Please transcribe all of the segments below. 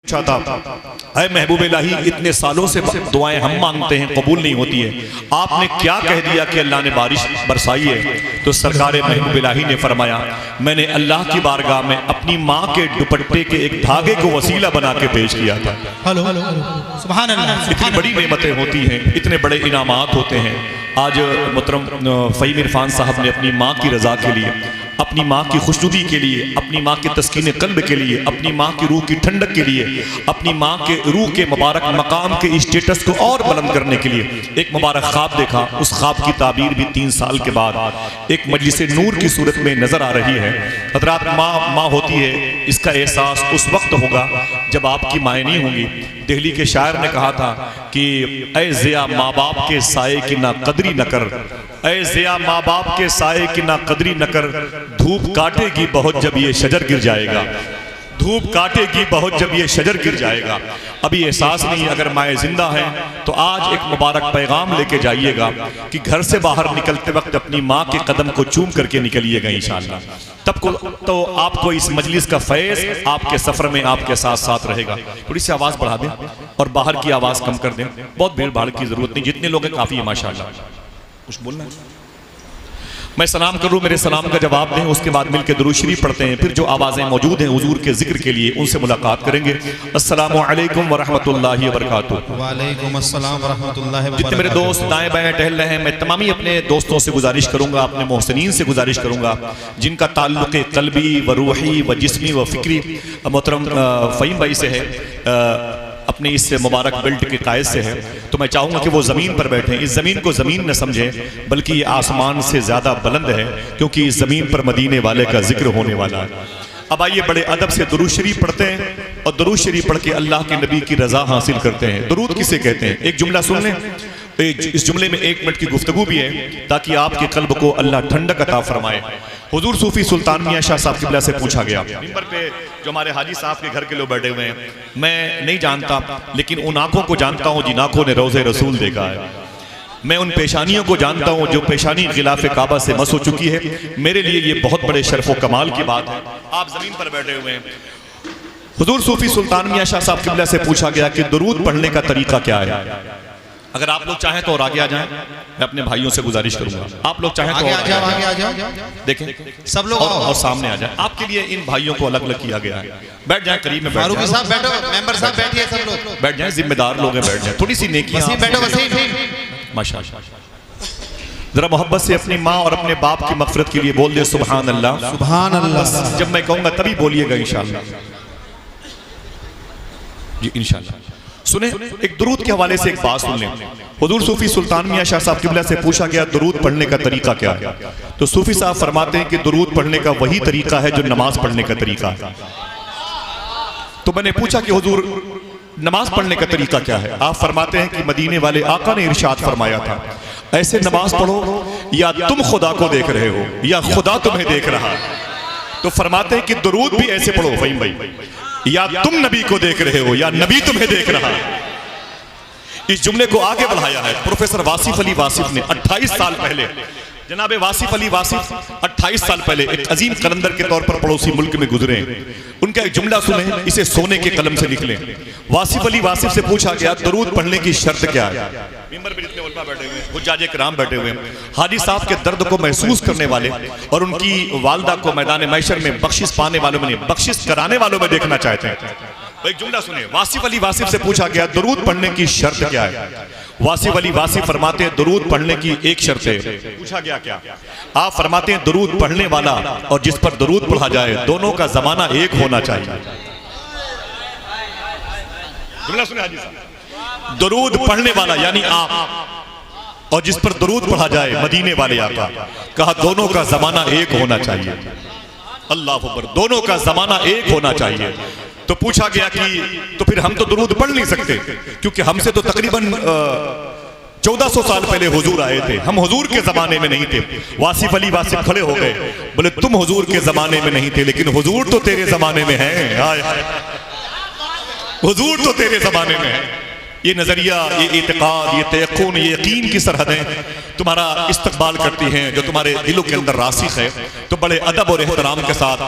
चाहता है महबूब इलाही, इतने सालों से दुआएं हम मांगते हैं कबूल नहीं होती है, आपने क्या कह दिया कि अल्लाह ने बारिश बरसाई है? तो सरकार महबूब इलाही ने फरमाया, मैंने अल्लाह की बारगाह में अपनी माँ के दुपट्टे के एक धागे को वसीला बना के पेश किया था। सुभान अल्लाह। इतनी बड़ी नेमतें होती हैं, इतने बड़े इनामात होते हैं। आज मोहतरम फ़हीम इरफान साहब ने अपनी माँ की रज़ा के लिए, अपनी माँ की खुशनुदी के लिए, अपनी माँ के तस्कीन कल्ब के लिए, अपनी माँ की रूह की ठंडक के लिए, अपनी माँ के रूह के मुबारक मकाम के स्टेटस को और बुलंद करने के लिए एक मुबारक ख्वाब देखा। उस ख्वाब की ताबीर भी 3 साल के बाद एक मजलिस नूर की सूरत में नज़र आ रही है। हज़रात, माँ होती है, इसका एहसास उस वक्त होगा जब आपकी माएँ नहीं होंगी। दिल्ली के शायर ने कहा था कि ऐ ज़िया माँ बाप के साए की ना कदरी न कर, ऐ ज़िया माँ बाप के साए की ना कदरी न कर, धूप काटेगी बहुत जब ये शजर गिर जाएगा, धूप काटेगी बहुत जब ये शजर गिर जाएगा। अभी एहसास नहीं, अगर माएँ जिंदा हैं तो आज एक मुबारक पैगाम लेके जाइएगा कि घर से बाहर निकलते वक्त अपनी माँ के कदम को चूम करके निकलिएगा इंशाअल्लाह। तब को तो आपको इस मजलिस का फैज़ आपके सफ़र में आपके साथ साथ रहेगा। थोड़ी सी आवाज़ बढ़ा दें और बाहर की आवाज़ कम कर दें, बहुत भीड़ भाड़ की ज़रूरत नहीं, जितने लोग हैं काफ़ी है माशाअल्लाह। कुछ बोलना है? मैं सलाम करूँ, मेरे सलाम का जवाब दें, उसके बाद मिलकर दुरूद शरीफ पढ़ते हैं। फिर जो आवाज़ें मौजूद हैं हुजूर के जिक्र के लिए, उनसे मुलाकात करेंगे। अस्सलामु अलैकुम व रहमतुल्लाहि व बरकातुहू। वालेकुम अस्सलाम व रहमतुल्लाहि व बरकातुहू। जितने मेरे दोस्त दाएं बाएं टहल रहे हैं, मैं तमामी अपने दोस्तों से गुजारिश करूँगा, अपने मोहसिनीन से गुजारिश करूँगा जिनका ताल्लुक़ क़ल्बी व रूही व जिस्मी व फ़िक्री मोहतरम फ़हीम भाई से है, अपने इस मुबारक बेल्ट के कायद से है, तो मैं चाहूँगा कि वो ज़मीन पर बैठें। इस ज़मीन को ज़मीन न समझें, बल्कि ये आसमान से ज़्यादा बुलंद है, क्योंकि इस ज़मीन पर मदीने वाले का जिक्र होने वाला है। अब आइए बड़े अदब से दुरूद शरीफ पढ़ते हैं और दुरूद शरीफ पढ़ के अल्लाह के नबी की रज़ा हासिल करते हैं। दुरूद किसे कहते हैं? एक जुमला सुन लें, इस जुमले में 1 मिनट की गुफ्तगू भी है ताकि आपके कल्ब को अल्लाह ठंडक अता फरमाए। हुजूर सूफी सुल्तान मियाँ शाह साहब किबला से पूछा गया, मिंबर पे जो हमारे हाजी साहब के घर के लोग बैठे हुए हैं, मैं नहीं जानता लेकिन उन आंखों को जानता हूँ जिन आंखों ने रोज़े रसूल देखा है, मैं उन पेशानियों को जानता हूँ जो पेशानी खिलाफ काबा से मस हो चुकी है। मेरे लिए ये बहुत बड़े शर्फ व कमाल की बात है। आप ज़मीन पर बैठे हुए हैं। हुजूर सूफी सुल्तान मियाँ शाह साहब किबला से पूछा गया कि दुरूद पढ़ने का तरीका क्या है? अगर आप लोग चाहें तो और आगे आ जाएं, मैं अपने भाइयों से गुजारिश करूंगा, आप लोग चाहें तो आगे आ जाओ, देखें सब लोग और सामने आ जाएं। आपके लिए इन भाइयों को अलग अलग किया गया है। बैठ जाएं, करीब में बैठ जाएं, साहब बैठो, मेंबर साहब बैठिए, सब लोग बैठ जाएं, जिम्मेदार लोग हैं, बैठ जाएं। थोड़ी सी नेकी बैठो, माशाअल्लाह। जरा मोहब्बत से अपनी माँ और अपने बाप की मग़फ़िरत के लिए बोल दे सुभान अल्लाह, सुभान अल्लाह। जब मैं कहूँगा तभी बोलिएगा इंशाअल्लाह जी, इंशाअल्लाह। सुने, एक दुरूद के हवाले से एक बात सुन लें। हुजूर सूफी सुल्तान मियाँ शाह साहब किबला से पूछा गया दुरूद पढ़ने का तरीका क्या है? तो सूफी साहब फरमाते हैं कि दुरूद पढ़ने का वही तरीका है जो नमाज पढ़ने का तरीका है। तो मैंने पूछा कि हुजूर नमाज पढ़ने का तरीका क्या है? आप फरमाते हैं कि मदीने वाले आका ने इरशाद फरमाया था, ऐसे नमाज पढ़ो या तुम खुदा को देख रहे हो या खुदा तुम्हें देख रहा है। तो फरमाते हैं कि दुरूद भी ऐसे पढ़ो फ़हीम भाई, या तुम नबी को देख रहे हो या नबी तुम्हें देख रहा है। इस जुमले को आगे बढ़ाया है प्रोफेसर वासिफ अली वासिफ ने 28 साल पहले। जनाब वासिफ अली वासिफ 28 साल पहले एक अजीम कलंदर के तौर पर पड़ोसी मुल्क में गुजरे। उनका एक जुमला सुने, इसे सोने के कलम से लिख लें। वासिफ अली वासिफ से पूछा गया दुरूद पढ़ने की शर्त क्या है? मिंबर पे जितने उलमा बैठे हुए हैं, हुज्जाजे किराम बैठे हुए हैं, हाजी साहब के दर्द को महसूस करने वाले और उनकी वालदा को मैदान महशर में बख्शिश पाने वालों में, बख्शिश कराने वालों में देखना चाहते हैं। एक जुमला सुने, वासिफ अली वासिफ से पूछा गया दुरूद पढ़ने की शर्त क्या है? वासिफ अली वासिफ फरमाते हैं दुरूद पढ़ने की एक शर्त है। पूछा गया क्या? आप फरमाते हैं दुरूद पढ़ने वाला और जिस पर दुरूद पढ़ा जाए दोनों का जमाना एक होना चाहिए। जुमला सुने हाजी साहब, दुरूद पढ़ने वाला यानी आप और जिस पर दुरूद पढ़ा जाए मदीने वाले आका, कहा दोनों का जमाना एक होना चाहिए। अल्लाह अकबर, दोनों का जमाना एक होना चाहिए। तो पूछा गया कि तो फिर हम तो दुरूद पढ़ नहीं सकते क्योंकि हमसे तो तकरीबन 1400 साल पहले हुजूर आए थे, हम हुजूर के जमाने में नहीं थे। वासिफ अली वासिफ खड़े हो गए, बोले तुम हुजूर के जमाने में नहीं थे लेकिन हुजूर तो तेरे जमाने में हैं। हुजूर तो तेरे जमाने में है ये नज़रिया, ये इतिकाद, ये तयक्कुन, ये यकीन की सरहदें तुम्हारा इस्तकबाल करती हैं, जो तुम्हारे दिलों के अंदर रासिख है। तो बड़े अदब और एहतराम के साथ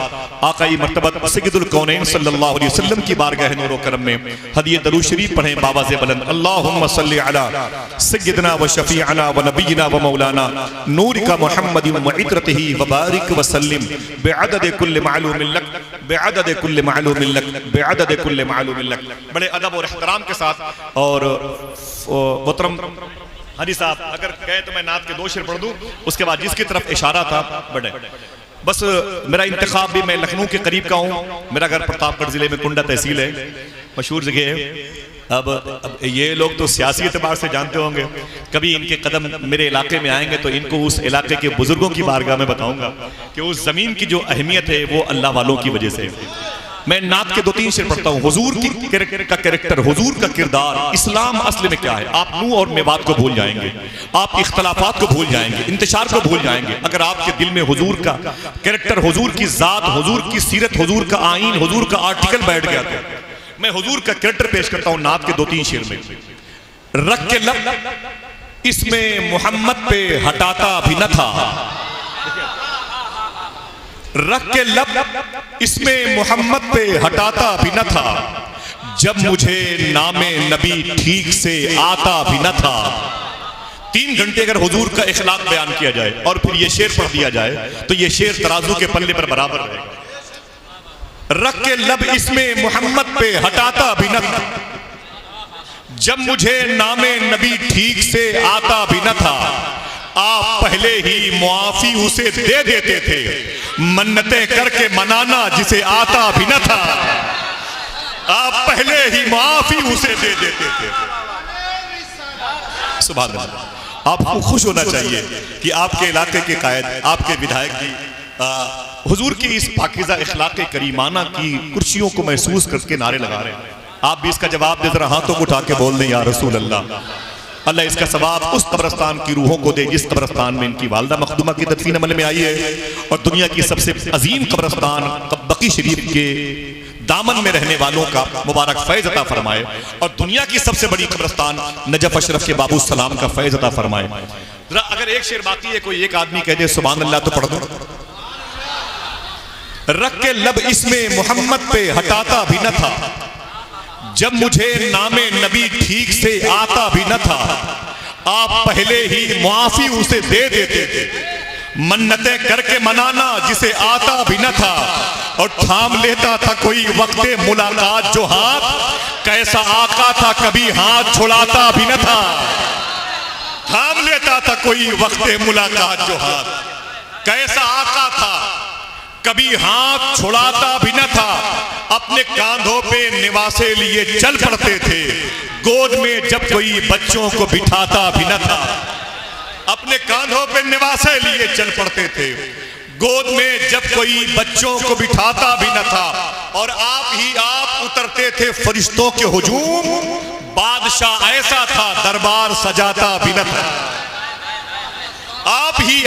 आकाई मर्तबत सय्यदुल कौनैन सल्लल्लाहु अलैहि वसल्लम की बारगाह नूर व करम में हदिये दरूद शरीफ पढ़ें बावाज़े बुलंद। अल्लाहुम्मा सल्लि अला सय्यदना व शफीअना व नबीना व मौलाना नूरिका मुहम्मदिन व इत्रतिही व बारिक व सल्लिम बिअदद कुल्ल मालूमिन लक बिअदद कुल्ल मालूमिन लक बिअदद कुल्ल मालूमिन लक। बड़े अदब और एहतराम के साथ। और मोहतरम हाजी साहब अगर कहे तो मैं नात के 2 शेर पढ़ दूं, उसके बाद जिसकी तरफ इशारा था बढ़े। बस मेरा इंतखाब भी, मैं लखनऊ के करीब का हूँ, मेरा घर प्रतापगढ़ जिले में कुंडा तहसील है, मशहूर जगह है। अब ये लोग तो सियासी एतबार से जानते होंगे, कभी इनके कदम मेरे इलाके में आएंगे तो इनको उस इलाके के बुजुर्गों की बारगाह में बताऊंगा कि उस जमीन की जो अहमियत है वो अल्लाह वालों की वजह से। मैं नात के 2-3 शेर पढ़ता हूँ। हुजूर का कैरेक्टर, हुजूर का किरदार, इस्लाम असल में क्या है। आप नूह और मेवात को भूल जाएंगे, आप इख्तलाफात को भूल जाएंगे, इंतशार को भूल जाएंगे, अगर आपके दिल में हुजूर का कैरेक्टर, हुजूर की जात, हुजूर की सीरत, हुजूर का आईन, हुजूर का आर्टिकल बैठ गया तो। मैं हुजूर का कैरेक्टर पेश करता हूँ नात के 2-3 शेर में। रख के लब इसमें मोहम्मद पे हटाता भी न था, रख के लब इसमें मोहम्मद पे हटाता भी न था, जब मुझे नामे नबी ठीक से आता भी न था। 3 घंटे अगर हुजूर का इखलाक बयान किया जाए और फिर ये शेर पढ़ दिया जाए तो ये शेर तराजू के पल्ले पर बराबर रहेगा। रख के लब इसमें मोहम्मद पे हटाता भी न था, जब मुझे नामे नबी ठीक से आता भी न था। आप पहले ही मुआफी उसे दे देते थे, मन्नतें करके मनाना जिसे आता भी न था। आप पहले ही मुआफी उसे दे देते थे। सुभान अल्लाह। आपको खुश होना चाहिए कि आपके इलाके के कायद, आपके विधायक की हुजूर की इस पाकीज़ा इखलाक़ करीमाना की कुर्सियों को महसूस करके नारे लगा रहे हैं। आप भी इसका जवाब दे, जरा हाथों को उठा के बोल दें या रसूल अल्लाह। अल्लाह इसका सवाब उस कब्रस्तान की रूहों को दे जिस कब्रस्तान में इनकी वालदा मखदूमा की तदफीन अमल में आई है, और दुनिया की सबसे अजीम कब्रस्तान बकी शरीफ के दामन में रहने वालों का मुबारक फैज़ अता फरमाए, और दुनिया की सबसे बड़ी कब्रस्तान नजफ अशरफ के बाबू सलाम का फैज़ अता फरमाए। जरा अगर एक शेर बाकी है, कोई एक आदमी कह दे सुभान अल्लाह तो पढ़ दो। रख के लब इसमें मोहम्मद पे हटाता भी न था, जब मुझे नामे नबी ठीक से आता भी न था। आप पहले ही मुआफी उसे दे देते थे, मन्नतें करके मनाना जिसे आता भी न था। और थाम लेता था कोई वक्ते मुलाकात जो हाथ, कैसा आका था कभी हाथ छुड़ाता भी न था। थाम लेता था कोई वक्ते मुलाकात जो हाथ, कैसा आका था कभी हाथ छुड़ाता भी न था। अपने कांधों पे निवासे लिए चल पड़ते थे, गोद में जब कोई बच्चों को बिठाता भी न था। अपने कांधों पे निवासे लिए चल पड़ते थे, गोद में जब कोई बच्चों को बिठाता भी न था। और आप उतरते थे फरिश्तों के हुजूम, बादशाह ऐसा था दरबार सजाता भी न था।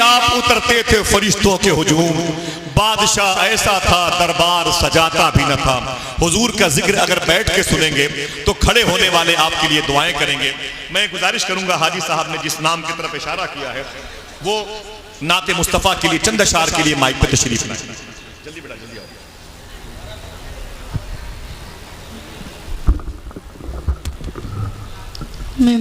आप उतरते थे फरिश्तों के हुजूम, बादशाह ऐसा था दरबार सजाता भी न था। हुजूर का जिक्र अगर बैठ के सुनेंगे तो खड़े होने वाले आपके लिए दुआएं करेंगे। मैं गुजारिश करूंगा हाजी साहब ने जिस नाम की तरफ इशारा किया है वो नाते मुस्तफ़ा के लिए चंद अशार के लिए माइक पे तशरीफ लाएं। जल्दी बेटा जल्दी आओ। मैं